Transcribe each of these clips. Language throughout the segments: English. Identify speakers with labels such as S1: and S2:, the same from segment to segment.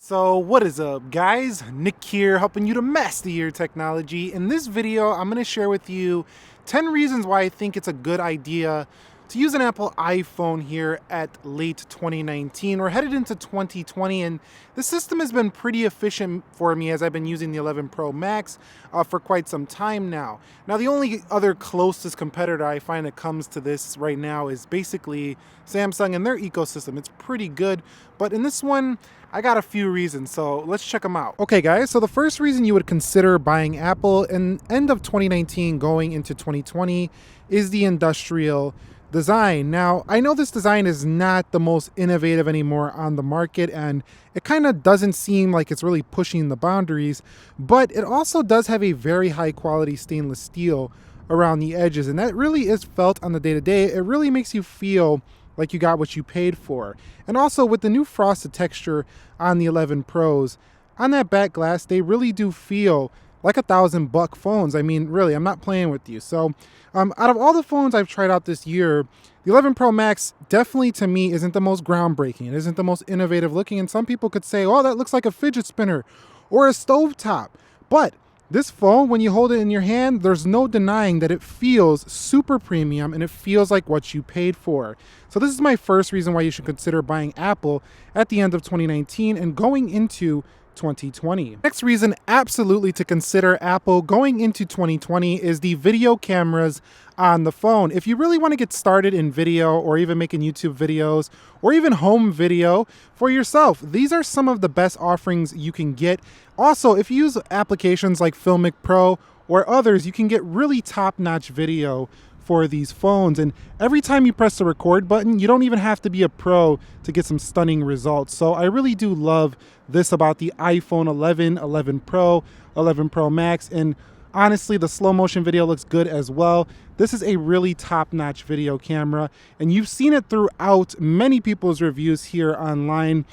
S1: So what is up, guys? Nick here, helping you to master your technology. In this video, I'm going to share with you 10 reasons why I think it's a good idea to use an Apple iPhone here at late 2019. We're headed into 2020, and the system has been pretty efficient for me as I've been using the 11 Pro Max for quite some time now. Now, the only other closest competitor I find that comes to this right now is basically Samsung and their ecosystem. It's pretty good, but in this one, I got a few reasons, so let's check them out. Okay, guys, so the first reason you would consider buying Apple in end of 2019 going into 2020 is the industrial design. Now, I know this design is not the most innovative anymore on the market, and it kind of doesn't seem like it's really pushing the boundaries, but it also does have a very high quality stainless steel around the edges, and that really is felt on the day-to-day. It really makes you feel like you got what you paid for. And also with the new frosted texture on the 11 Pros, on that back glass, they really do feel like $1,000 phones. I mean, really, I'm not playing with you. So out of all the phones I've tried out this year, the 11 Pro Max definitely to me isn't the most groundbreaking. It isn't the most innovative looking. And some people could say, oh, that looks like a fidget spinner or a stovetop. But this phone, when you hold it in your hand, there's no denying that it feels super premium and it feels like what you paid for. So this is my first reason why you should consider buying Apple at the end of 2019 and going into 2020. Next reason absolutely to consider Apple going into 2020 is the video cameras on the phone. If you really want to get started in video or even making YouTube videos or even home video for yourself, these are some of the best offerings you can get. Also, if you use applications like Filmic Pro or others, you can get really top-notch video for these phones, and every time you press the record button, you don't even have to be a pro to get some stunning results. So I really do love this about the iPhone 11, 11 Pro, 11 Pro Max, and honestly, the slow motion video looks good as well. This is a really top-notch video camera, and you've seen it throughout many people's reviews here online.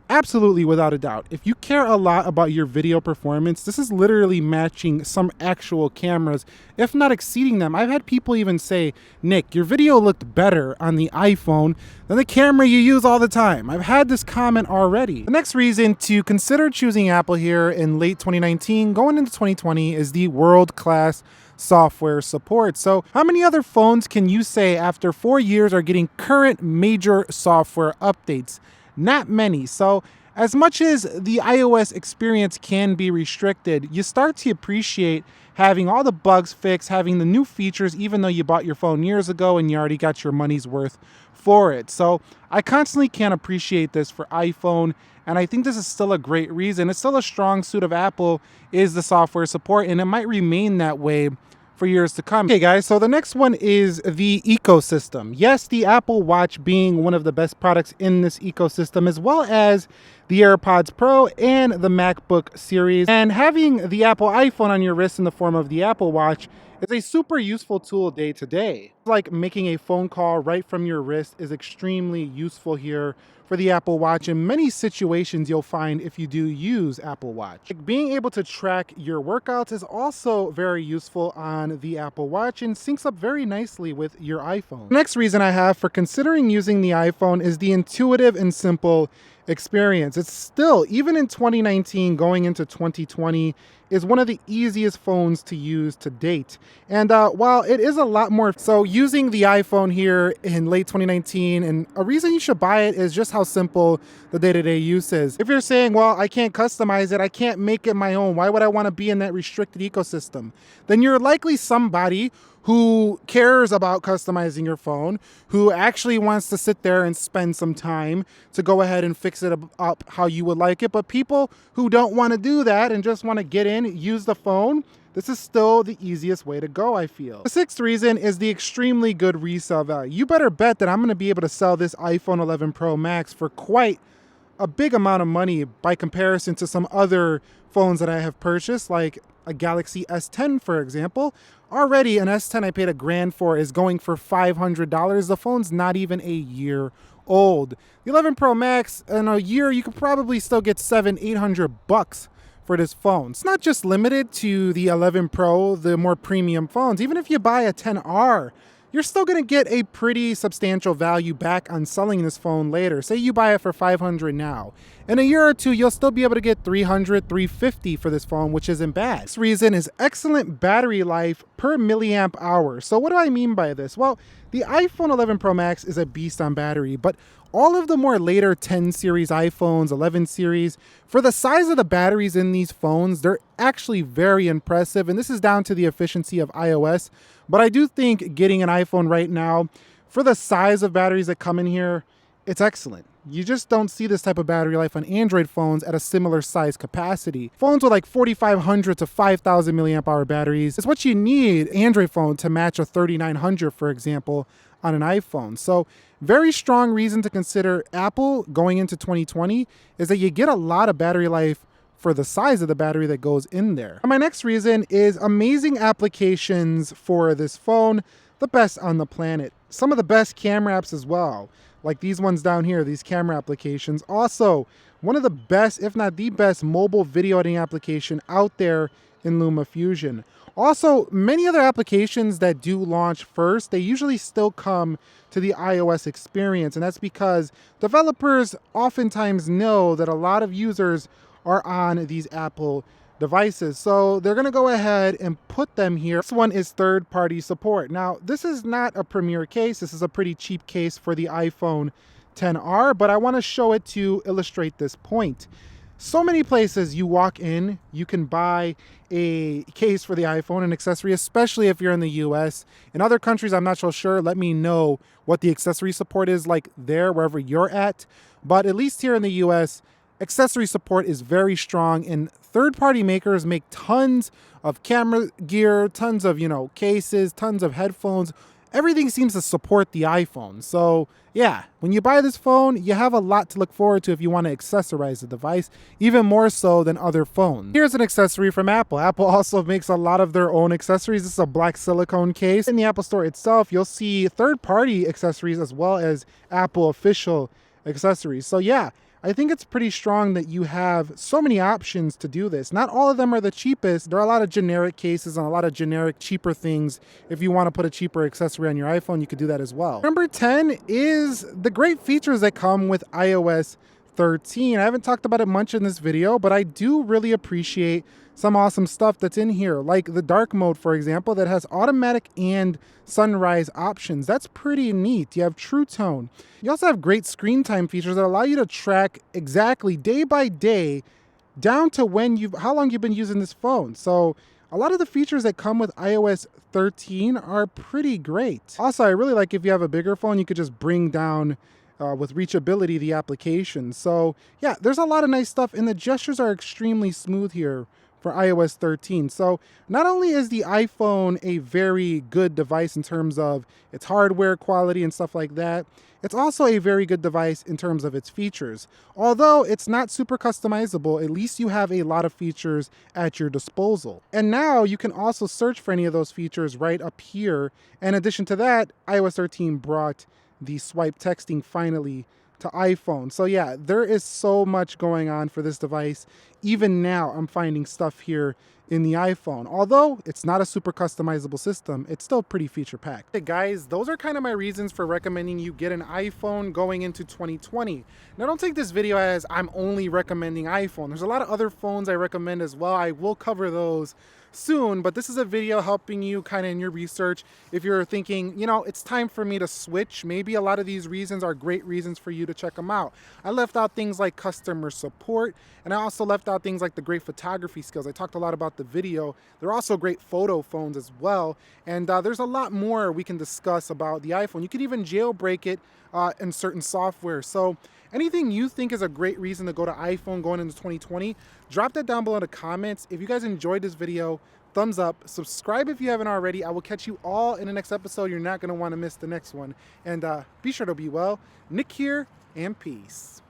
S1: Absolutely, without a doubt. If you care a lot about your video performance, this is literally matching some actual cameras, if not exceeding them. I've had people even say, Nick, your video looked better on the iPhone than the camera you use all the time. I've had this comment already. The next reason to consider choosing Apple here in late 2019, going into 2020, is the world-class software support. So how many other phones can you say after 4 years are getting current major software updates? Not many. So as much as the iOS experience can be restricted, you start to appreciate having all the bugs fixed, having the new features, even though you bought your phone years ago and you already got your money's worth for it. So I constantly can't appreciate this for iPhone, and I think this is still a great reason. It's still a strong suit of Apple is the software support, and it might remain that way for years to come. Okay, guys, so the next one is the ecosystem. Yes, the Apple Watch being one of the best products in this ecosystem, as well as the AirPods Pro and the MacBook series. And having the Apple iPhone on your wrist in the form of the Apple Watch is a super useful tool day to day. Like making a phone call right from your wrist is extremely useful here for the Apple Watch in many situations you'll find if you do use Apple Watch. Like being able to track your workouts is also very useful on the Apple Watch and syncs up very nicely with your iPhone. The next reason I have for considering using the iPhone is the intuitive and simple experience. It's still, even in 2019 going into 2020, is one of the easiest phones to use to date. And while it is a lot more, so using the iPhone here in late 2019, and a reason you should buy it is just how simple the day-to-day use is. If you're saying, well, I can't customize it, I can't make it my own, why would I want to be in that restricted ecosystem? Then you're likely somebody who cares about customizing your phone, who actually wants to sit there and spend some time to go ahead and fix it up how you would like it. But people who don't want to do that and just want to get in, use the phone, this is still the easiest way to go, I feel. The sixth reason is the extremely good resale value. You better bet that I'm going to be able to sell this iPhone 11 Pro Max for quite a big amount of money by comparison to some other phones that I have purchased, like a Galaxy S10, for example. Already an S10 I paid $1,000 for is going for $500. The phone's not even a year old. The 11 Pro Max, in a year, you could probably still get $700-800 for this phone. It's not just limited to the 11 Pro, the more premium phones. Even if you buy a 10R, you're still going to get a pretty substantial value back on selling this phone later. Say you buy it for $500 now. In a year or two, you'll still be able to get $300, $350 for this phone, which isn't bad. This reason is excellent battery life per milliamp hour. So what do I mean by this? Well, the iPhone 11 Pro Max is a beast on battery, but all of the more later 10 series iPhones, 11 series, for the size of the batteries in these phones, they're actually very impressive. And this is down to the efficiency of iOS. But I do think getting an iPhone right now, for the size of batteries that come in here, it's excellent. You just don't see this type of battery life on Android phones at a similar size capacity. Phones with like 4,500 to 5,000 milliamp hour batteries is what you need Android phone to match a 3,900, for example, on an iPhone. So very strong reason to consider Apple going into 2020 is that you get a lot of battery life for the size of the battery that goes in there. And my next reason is amazing applications for this phone, the best on the planet. Some of the best camera apps as well, like these ones down here, these camera applications. Also, one of the best, if not the best, mobile video editing application out there in LumaFusion. Also, many other applications that do launch first, they usually still come to the iOS experience, and that's because developers oftentimes know that a lot of users are on these Apple devices. So they're going to go ahead and put them here. This one is third-party support. Now, this is not a premier case. This is a pretty cheap case for the iPhone XR, but I want to show it to illustrate this point. So many places you walk in, you can buy a case for the iPhone, an accessory, especially if you're in the US. In other countries, I'm not so sure. Let me know what the accessory support is like there, wherever you're at. But at least here in the US, accessory support is very strong, and third-party makers make tons of camera gear, tons of, cases, tons of headphones. Everything seems to support the iPhone. So yeah, when you buy this phone, you have a lot to look forward to if you want to accessorize the device, even more so than other phones. Here's an accessory from Apple. Apple also makes a lot of their own accessories. This is a black silicone case. In the Apple Store itself, you'll see third-party accessories as well as Apple official accessories. So yeah, I think it's pretty strong that you have so many options to do this. Not all of them are the cheapest. There are a lot of generic cases and a lot of generic cheaper things. If you want to put a cheaper accessory on your iPhone, you could do that as well. Number 10 is the great features that come with iOS 13. I haven't talked about it much in this video, but I do really appreciate some awesome stuff that's in here, like the dark mode, for example, that has automatic and sunrise options. That's pretty neat. You have True Tone. You also have great screen time features that allow you to track exactly day by day down to how long you've been using this phone. So a lot of the features that come with iOS 13 are pretty great. Also, I really like if you have a bigger phone, you could just bring down with reachability the application. So yeah, there's a lot of nice stuff, and the gestures are extremely smooth here for iOS 13. So not only is the iPhone a very good device in terms of its hardware quality and stuff like that, it's also a very good device in terms of its features. Although it's not super customizable, at least you have a lot of features at your disposal. And now you can also search for any of those features right up here. In addition to that, iOS 13 brought the swipe texting finally to iPhone. So yeah, there is so much going on for this device. Even now, I'm finding stuff here in the iPhone. Although it's not a super customizable system, it's still pretty feature packed. Hey guys, those are kind of my reasons for recommending you get an iPhone going into 2020. Now don't take this video as I'm only recommending iPhone. There's a lot of other phones I recommend as well. I will cover those soon, but this is a video helping you kind of in your research. If you're thinking, it's time for me to switch, maybe a lot of these reasons are great reasons for you to check them out. I left out things like customer support, and I also left out things like the great photography skills. I talked a lot about the video. They're also great photo phones as well, and there's a lot more we can discuss about the iPhone. You could even jailbreak it in certain software. So anything you think is a great reason to go to iPhone going into 2020, drop that down below in the comments. If you guys enjoyed this video, thumbs up, subscribe if you haven't already. I will catch you all in the next episode. You're not going to want to miss the next one. And be sure to be well. Nick here, and peace.